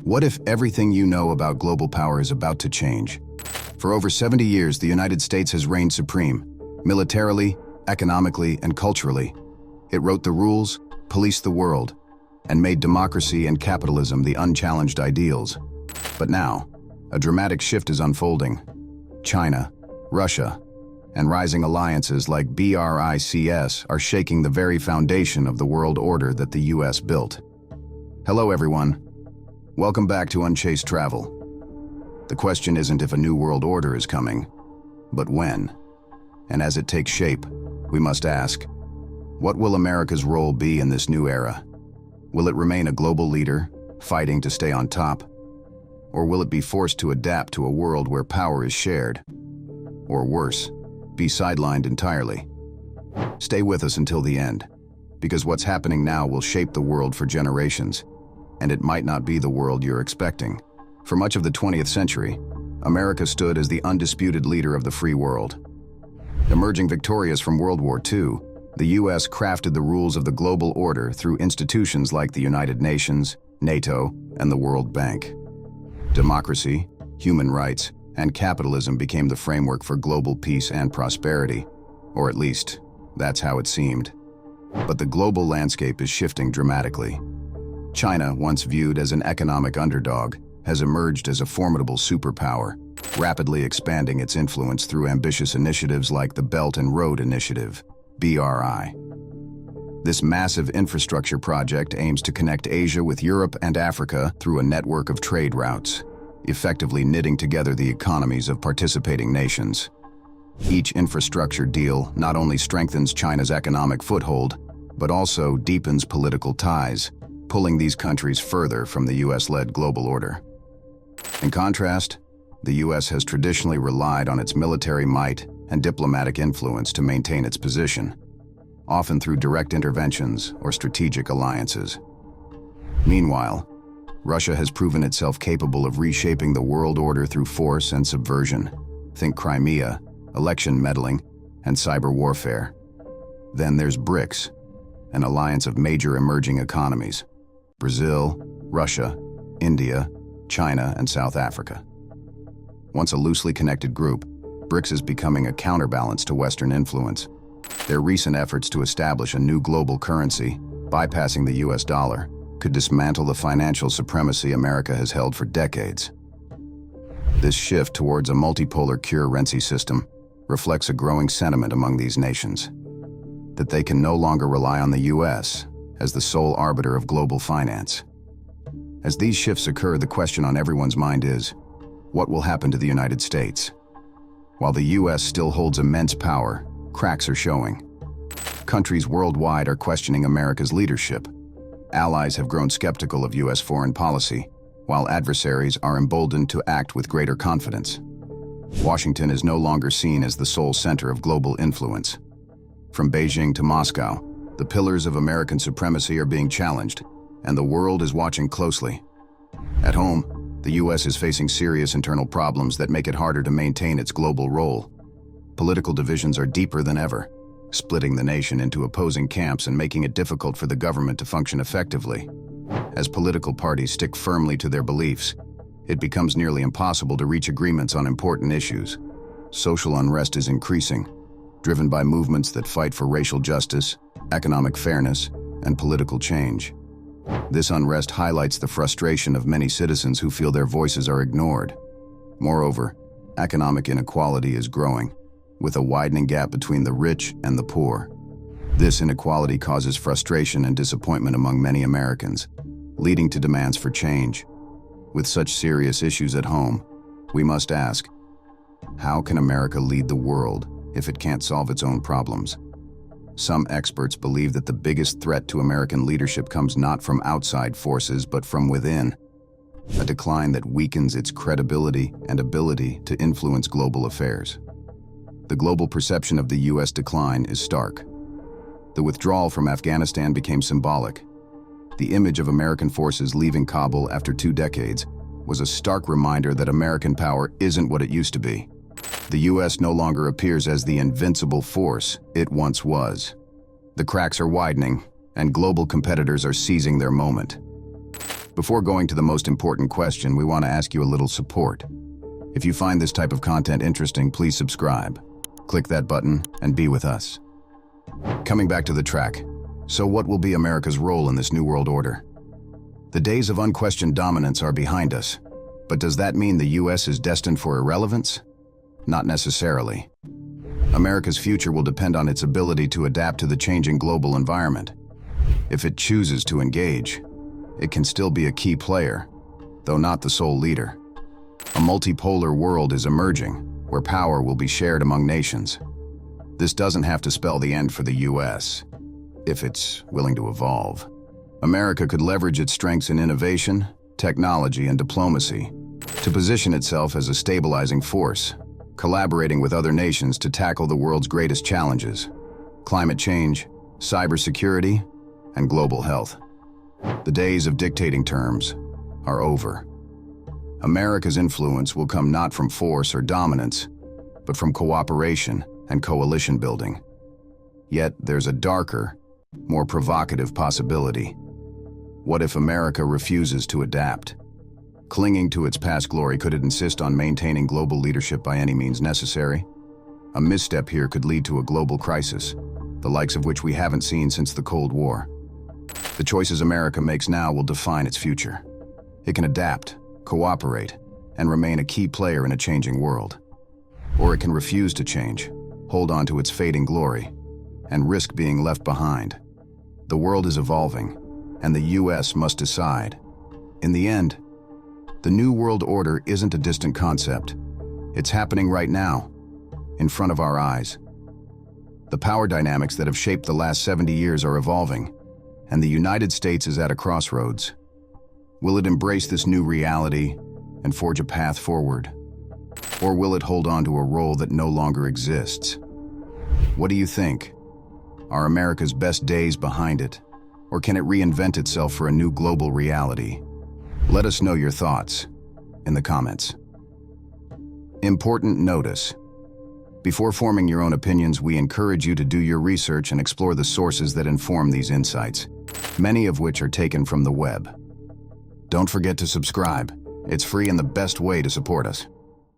What if everything you know about global power is about to change? For over 70 years, the United States has reigned supreme, militarily, economically, and culturally. It wrote the rules, policed the world, and made democracy and capitalism the unchallenged ideals. But now, a dramatic shift is unfolding. China, Russia, and rising alliances like BRICS are shaking the very foundation of the world order that the U.S. built. Hello, everyone. Welcome back to Unchased Travel. The question isn't if a new world order is coming, but when. And as it takes shape, we must ask, what will America's role be in this new era? Will it remain a global leader, fighting to stay on top? Or will it be forced to adapt to a world where power is shared? Or worse, be sidelined entirely? Stay with us until the end, because what's happening now will shape the world for generations, and it might not be the world you're expecting. For much of the 20th century, America stood as the undisputed leader of the free world. Emerging victorious from World War II, the U.S. crafted the rules of the global order through institutions like the United Nations, NATO, and the World Bank. Democracy, human rights, and capitalism became the framework for global peace and prosperity, or at least, that's how it seemed. But the global landscape is shifting dramatically. China, once viewed as an economic underdog, has emerged as a formidable superpower, rapidly expanding its influence through ambitious initiatives like the Belt and Road Initiative, BRI. This massive infrastructure project aims to connect Asia with Europe and Africa through a network of trade routes, effectively knitting together the economies of participating nations. Each infrastructure deal not only strengthens China's economic foothold, but also deepens political ties, pulling these countries further from the U.S.-led global order. In contrast, the U.S. has traditionally relied on its military might and diplomatic influence to maintain its position, often through direct interventions or strategic alliances. Meanwhile, Russia has proven itself capable of reshaping the world order through force and subversion. Think Crimea, election meddling, and cyber warfare. Then there's BRICS, an alliance of major emerging economies: Brazil, Russia, India, China, and South Africa. Once a loosely connected group, BRICS is becoming a counterbalance to Western influence. Their recent efforts to establish a new global currency, bypassing the US dollar, could dismantle the financial supremacy America has held for decades. This shift towards a multipolar currency system reflects a growing sentiment among these nations, that they can no longer rely on the US as the sole arbiter of global finance. As these shifts occur, the question on everyone's mind is, what will happen to the United States? While the US still holds immense power, cracks are showing. Countries worldwide are questioning America's leadership. Allies have grown skeptical of US foreign policy, while adversaries are emboldened to act with greater confidence. Washington is no longer seen as the sole center of global influence. From Beijing to Moscow, the pillars of American supremacy are being challenged, and the world is watching closely. At home, the U.S. is facing serious internal problems that make it harder to maintain its global role. Political divisions are deeper than ever, splitting the nation into opposing camps and making it difficult for the government to function effectively. As political parties stick firmly to their beliefs, it becomes nearly impossible to reach agreements on important issues. Social unrest is increasing, driven by movements that fight for racial justice, economic fairness, and political change. This unrest highlights the frustration of many citizens who feel their voices are ignored. Moreover, economic inequality is growing, with a widening gap between the rich and the poor. This inequality causes frustration and disappointment among many Americans, leading to demands for change. With such serious issues at home, we must ask, how can America lead the world if it can't solve its own problems? Some experts believe that the biggest threat to American leadership comes not from outside forces but from within, a decline that weakens its credibility and ability to influence global affairs. The global perception of the U.S. decline is stark. The withdrawal from Afghanistan became symbolic. The image of American forces leaving Kabul after 2 decades was a stark reminder that American power isn't what it used to be. The U.S. no longer appears as the invincible force it once was. The cracks are widening, and global competitors are seizing their moment. Before going to the most important question, we want to ask you a little support. If you find this type of content interesting, please subscribe. Click that button and be with us. Coming back to the track, so what will be America's role in this new world order? The days of unquestioned dominance are behind us, but does that mean the U.S. is destined for irrelevance? Not necessarily. America's future will depend on its ability to adapt to the changing global environment. If it chooses to engage, it can still be a key player, though not the sole leader. A multipolar world is emerging, where power will be shared among nations. This doesn't have to spell the end for the U.S., if it's willing to evolve. America could leverage its strengths in innovation, technology, and diplomacy to position itself as a stabilizing force, collaborating with other nations to tackle the world's greatest challenges: climate change, cybersecurity, and global health. The days of dictating terms are over. America's influence will come not from force or dominance, but from cooperation and coalition building. Yet there's a darker, more provocative possibility. What if America refuses to adapt? Clinging to its past glory, could it insist on maintaining global leadership by any means necessary? A misstep here could lead to a global crisis, the likes of which we haven't seen since the Cold War. The choices America makes now will define its future. It can adapt, cooperate, and remain a key player in a changing world. Or it can refuse to change, hold on to its fading glory, and risk being left behind. The world is evolving, and the U.S. must decide. In the end, the New World Order isn't a distant concept. It's happening right now, in front of our eyes. The power dynamics that have shaped the last 70 years are evolving, and the United States is at a crossroads. Will it embrace this new reality and forge a path forward? Or will it hold on to a role that no longer exists? What do you think? Are America's best days behind it? Or can it reinvent itself for a new global reality? Let us know your thoughts in the comments. Important notice: before forming your own opinions, we encourage you to do your research and explore the sources that inform these insights, many of which are taken from the web. Don't forget to subscribe. It's free and the best way to support us.